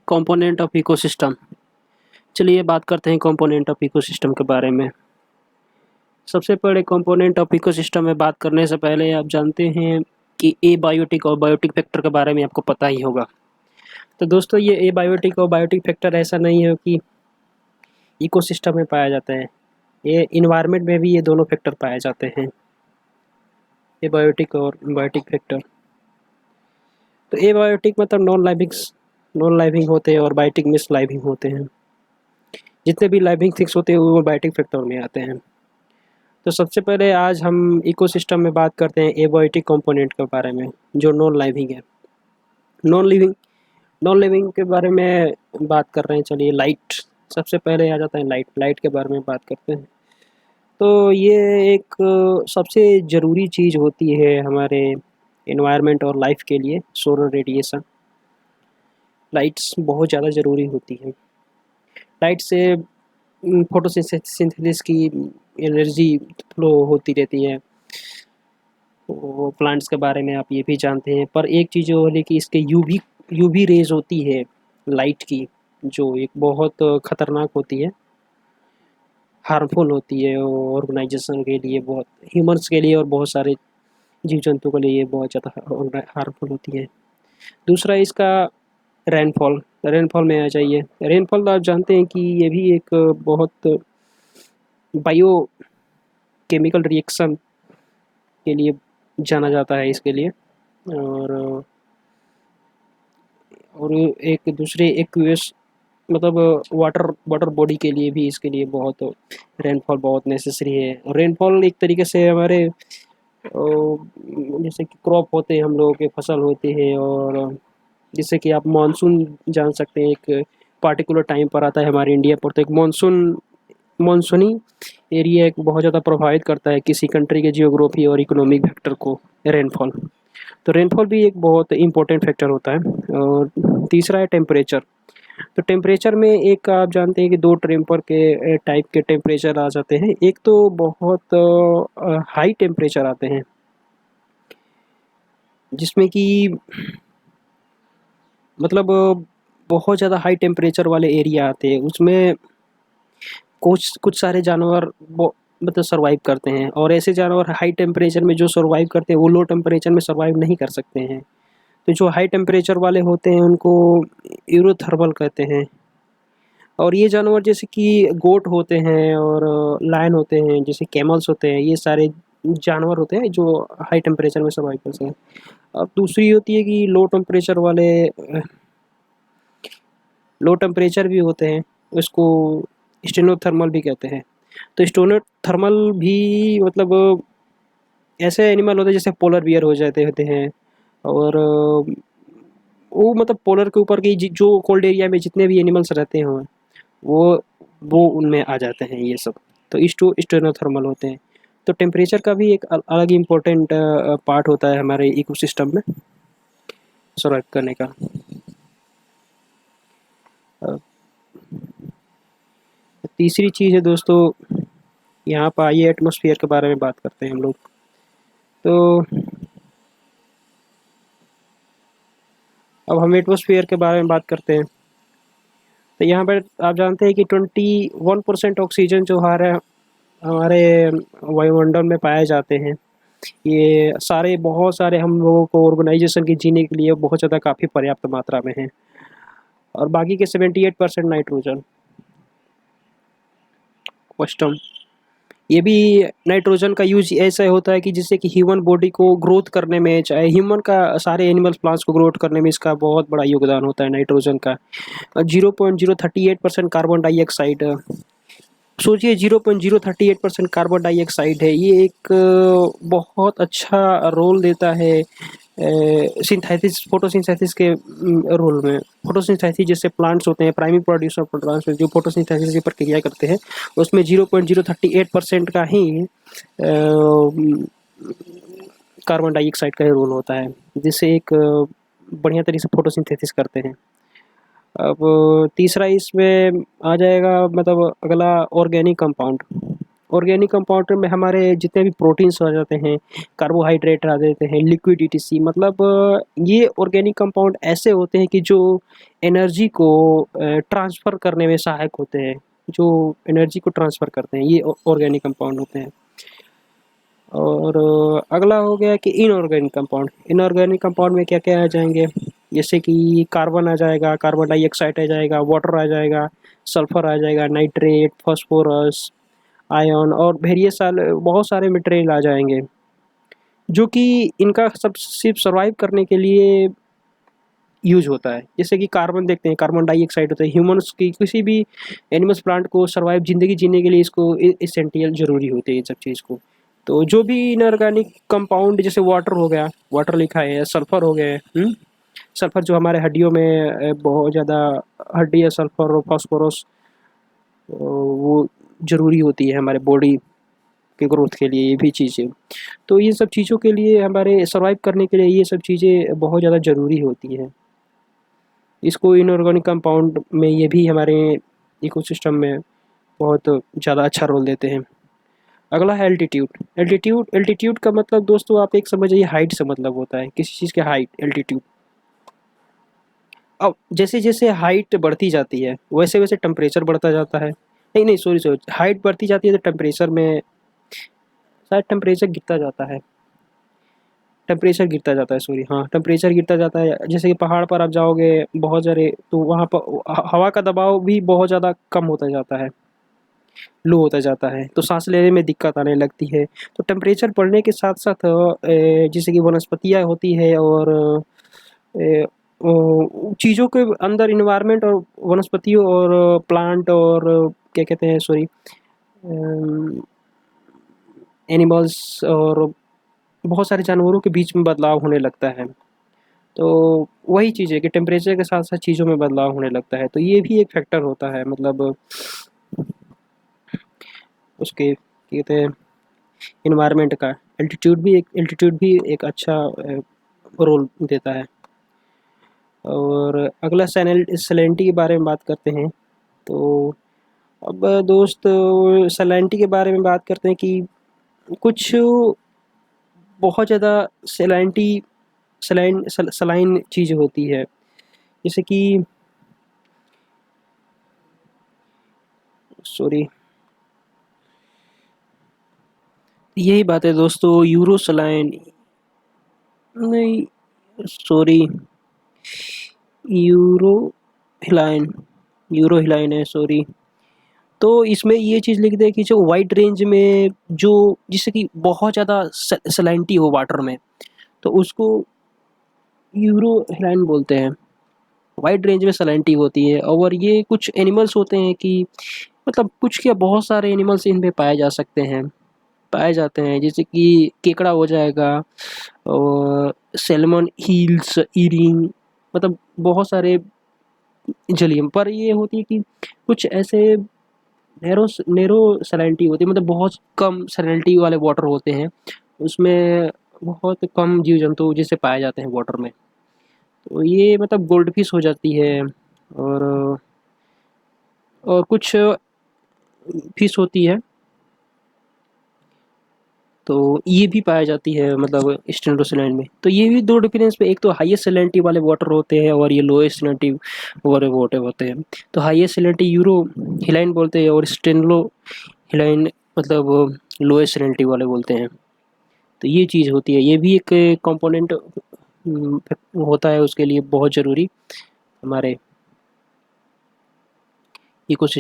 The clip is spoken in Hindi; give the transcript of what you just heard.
Component of ecosystem. चलिए बात करते हैं कंपोनेंट ऑफ इकोसिस्टम के बारे में। सबसे पहले कंपोनेंट ऑफ इकोसिस्टम में बात करने से पहले आप जानते हैं कि एबायोटिक और बायोटिक फैक्टर के बारे में आपको पता ही होगा। तो दोस्तों ये एबायोटिक और बायोटिक फैक्टर ऐसा नहीं है कि इकोसिस्टम में पाया जाता है, ये इन्वायरमेंट में भी ये दोनों फैक्टर पाए जाते हैं, एबायोटिक और बायोटिक फैक्टर। तो एबायोटिक मतलब नॉन लाइविंग होते हैं और बायोटिक मिस लाइविंग होते हैं। जितने भी लाइविंग थिंग्स होते हैं वो बायोटिक फैक्टर में आते हैं। तो सबसे पहले आज हम इकोसिस्टम में बात करते हैं एबायोटिक कंपोनेंट के बारे में, जो नॉन लाइविंग है। नॉन लिविंग के बारे में बात कर रहे हैं। चलिए लाइट, सबसे पहले आ जाता है लाइट के बारे में बात करते हैं। तो ये एक सबसे ज़रूरी चीज़ होती है हमारे एनवायरनमेंट और लाइफ के लिए, सोलर रेडिएशन। लाइट्स बहुत ज़्यादा ज़रूरी होती है। लाइट से फोटोसिंथेसिस की एनर्जी फ्लो होती रहती है। वो प्लांट्स के बारे में आप ये भी जानते हैं। पर एक चीज़ और है कि इसके यूवी रेज होती है लाइट की, जो एक बहुत ख़तरनाक होती है, हार्मफुल होती है ऑर्गेनाइजेशन के लिए, बहुत ह्यूमंस के लिए और बहुत सारे जीव जंतु के लिए ये बहुत ज़्यादा हार्मफुल होती है। दूसरा इसका रेनफॉल में आ जाइए। रेनफॉल आप जानते हैं कि ये भी एक बहुत बायो केमिकल रिएक्शन के लिए जाना जाता है इसके लिए। और एक दूसरे एक्वियस मतलब वाटर बॉडी के लिए भी इसके लिए बहुत रेनफॉल बहुत नेसेसरी है। रेनफॉल एक तरीके से हमारे जैसे कि क्रॉप होते हैं, हम लोगों के फसल होते हैं, और जैसे कि आप मानसून जान सकते हैं, एक पार्टिकुलर टाइम पर आता है हमारे इंडिया पर। तो एक मानसूनी एरिया एक बहुत ज़्यादा प्रभावित करता है किसी कंट्री के जियोग्राफी और इकोनॉमिक फैक्टर को, रेनफॉल। तो रेनफॉल भी एक बहुत इम्पोर्टेंट फैक्टर होता है। और तीसरा है टेम्परेचर। तो टेम्परेचर में एक आप जानते हैं कि दो टाइप के टेम्परेचर आ जाते हैं। एक तो बहुत हाई टेम्परेचर आते हैं, जिसमें कि मतलब बहुत ज़्यादा हाई टेम्परेचर वाले एरिया आते हैं। उसमें कुछ सारे जानवर मतलब सर्वाइव करते हैं, और ऐसे जानवर हाई टेम्परेचर में जो सर्वाइव करते हैं वो लो टेम्परेचर में सर्वाइव नहीं कर सकते हैं। तो जो हाई टेम्परेचर वाले होते हैं उनको यूरोथर्मल कहते हैं। और ये जानवर जैसे कि गोट होते हैं और लायन होते हैं, जैसे कैमल्स होते हैं, ये सारे जानवर होते हैं जो हाई टेम्परेचर में सर्वाइव करते हैं। अब दूसरी होती है कि लो टेम्परेचर भी होते हैं, उसको स्टेनोथर्मल भी कहते हैं। तो स्टेनोथर्मल भी मतलब ऐसे एनिमल होते हैं जैसे पोलर बियर हो जाते होते हैं, और वो मतलब पोलर के ऊपर की जो कोल्ड एरिया में जितने भी एनिमल्स रहते हैं वो वो उनमें आ जाते हैं ये सब। तो स्टेनोथर्मल होते हैं। तो टेम्परेचर का भी एक अलग इम्पोर्टेंट पार्ट होता है हमारे इकोसिस्टम में सर्वाइव करने का। तीसरी चीज़ है दोस्तों, यहाँ पर आइए एटमॉस्फेयर के बारे में बात करते हैं हम लोग। तो अब हम एटमॉस्फेयर के बारे में बात करते हैं। तो यहाँ पर आप जानते हैं कि 21% ऑक्सीजन जो हमारे वायुमंडल में पाए जाते हैं, ये बहुत सारे हम लोगों को ऑर्गेनाइजेशन के जीने के लिए बहुत ज़्यादा काफ़ी पर्याप्त मात्रा में है। और बाकी के 78% नाइट्रोजन क्वेश्चन। ये भी नाइट्रोजन का यूज ऐसा होता है कि जिससे कि ह्यूमन बॉडी को ग्रोथ करने में, चाहे ह्यूमन का सारे एनिमल्स प्लांट्स को ग्रोथ करने में इसका बहुत बड़ा योगदान होता है नाइट्रोजन का। 0.038% कार्बन डाइऑक्साइड, सोचिए 0.038% कार्बन डाइऑक्साइड है, ये एक बहुत अच्छा रोल देता है फोटोसिंथेसिस के रोल में। फोटोसिंथेसिस जैसे प्लांट्स होते हैं, प्राइमरी प्रोड्यूसर ऑफ प्लांट्स जो फोटोसिंथेसिस की प्रक्रिया करते हैं, उसमें 0.038% का ही कार्बन डाइऑक्साइड का ही रोल होता है, जिससे एक बढ़िया तरीके से फोटोसिंथेसिस करते हैं। अब तीसरा इसमें आ जाएगा मतलब अगला ऑर्गेनिक कंपाउंड। ऑर्गेनिक कंपाउंड में हमारे जितने भी प्रोटीन्स आ जाते हैं, कार्बोहाइड्रेट आ जाते हैं, लिक्विड ईटीसी, मतलब ये ऑर्गेनिक कंपाउंड ऐसे होते हैं कि जो एनर्जी को ट्रांसफ़र करने में सहायक होते हैं, जो एनर्जी को ट्रांसफ़र करते हैं, ये ऑर्गेनिक कंपाउंड होते हैं। और अगला हो गया कि इनऑर्गेनिक कंपाउंड। इनऑर्गेनिक कंपाउंड में क्या-क्या आ जाएँगे, जैसे कि कार्बन आ जाएगा, कार्बन डाइऑक्साइड आ जाएगा, वाटर आ जाएगा, सल्फर आ जाएगा, नाइट्रेट, फास्फोरस, आयन और वेरियस बहुत सारे मटेरियल आ जाएँगे, जो कि इनका सब सिर्फ़ सर्वाइव करने के लिए यूज़ होता है। जैसे कि कार्बन देखते हैं, कार्बन डाइऑक्साइड होता है, ह्यूमन्स की किसी भी एनिमल्स प्लांट को सर्वाइव ज़िंदगी जीने के लिए इसको एसेंशियल ज़रूरी होते हैं ये सब चीज़ को। तो जो भी इनऑर्गेनिक कंपाउंड जैसे वाटर हो गया, वाटर लिखा है, सल्फर हो गए, सल्फर जो हमारे हड्डियों में बहुत ज़्यादा हड्डी है, सल्फर और फास्फोरस वो ज़रूरी होती है हमारे बॉडी के ग्रोथ के लिए, ये भी चीज़ें। तो ये सब चीज़ों के लिए हमारे सर्वाइव करने के लिए ये सब चीज़ें बहुत ज़्यादा ज़रूरी होती हैं। इसको इनऑर्गेनिक कंपाउंड में ये भी हमारे इकोसिस्टम में बहुत ज़्यादा अच्छा रोल देते हैं। अगला है एल्टीट्यूड। एल्टीट्यूड का मतलब दोस्तों आप एक समझ जाइए, हाइट से मतलब होता है, किसी चीज़ की हाइट, एल्टीट्यूड। अब जैसे-जैसे हाइट बढ़ती जाती है, वैसे-वैसे टेम्परेचर बढ़ता जाता है। नहीं, नहीं, सॉरी, हाइट बढ़ती जाती है तो टेम्परेचर में शायद टेम्परेचर गिरता जाता है। टेम्परेचर गिरता जाता है, सॉरी, हाँ, टेम्परेचर गिरता जाता है। जैसे कि पहाड़ पर आप जाओगे बहुत सारे, तो वहाँ पर हवा का दबाव भी बहुत ज़्यादा कम होता जाता है, लो होता जाता है, तो सांस लेने में दिक्कत आने लगती है। तो टेम्परेचर बढ़ने के साथ साथ जैसे कि वनस्पतियाँ होती है और चीज़ों के अंदर इन्वायरमेंट और वनस्पतियों और प्लांट और क्या कहते हैं, सॉरी, एनिमल्स और बहुत सारे जानवरों के बीच में बदलाव होने लगता है। तो वही चीज़ है कि टेम्परेचर के साथ-साथ चीज़ों में बदलाव होने लगता है, तो ये भी एक फैक्टर होता है, मतलब उसके कहते हैं एनवायरनमेंट का। एल्टीट्यूड भी एक अच्छा रोल देता है। और अगला सैलिनिटी के बारे में बात करते हैं। तो अब दोस्त सैलिनिटी के बारे में बात करते हैं कि कुछ बहुत ज़्यादा सैलिनिटी सलाइन चीज़ होती है, जैसे कि सॉरी, यही बात है दोस्तों, यूरोसलाइन, नहीं, सॉरी, यूरोहिलाइन, यूरोहिलाइन है, सॉरी। तो इसमें ये चीज़ लिख दें कि जो वाइड रेंज में जो जिससे कि बहुत ज़्यादा सलाइनिटी हो वाटर में, तो उसको यूरोहिलाइन बोलते हैं। वाइड रेंज में सलाइनिटी होती है और ये कुछ एनिमल्स होते हैं कि मतलब कुछ क्या बहुत सारे एनिमल्स इनमें पाए जाते हैं, जैसे कि केकड़ा हो जाएगा और सैल्मन, हील्स, ईरिंग, मतलब बहुत सारे जलीय। पर ये होती है कि कुछ ऐसे नैरो सैलिनिटी होती है, मतलब बहुत कम सैलिनिटी वाले वाटर होते हैं, उसमें बहुत कम जीव जंतु जिससे पाए जाते हैं वाटर में। तो ये मतलब गोल्ड फिश हो जाती है और कुछ फिश होती है, तो ये भी पाई जाती है मतलब स्टेनोसैलाइन में। तो ये भी दो डिफरेंस में, एक तो हाईएस्ट सैलिनिटी वाले वाटर होते हैं और ये लोएस्ट सैलिनिटी वाले वाटर होते हैं। तो हाईएस्ट सैलिनिटी यूरो हिलाइन बोलते हैं और स्टेनलो हिलाइन मतलब लोएस्ट सैलिनिटी वाले बोलते हैं। तो ये चीज़ होती है, ये भी एक कंपोनेंट होता है उसके लिए बहुत ज़रूरी हमारे इकोसिस्टम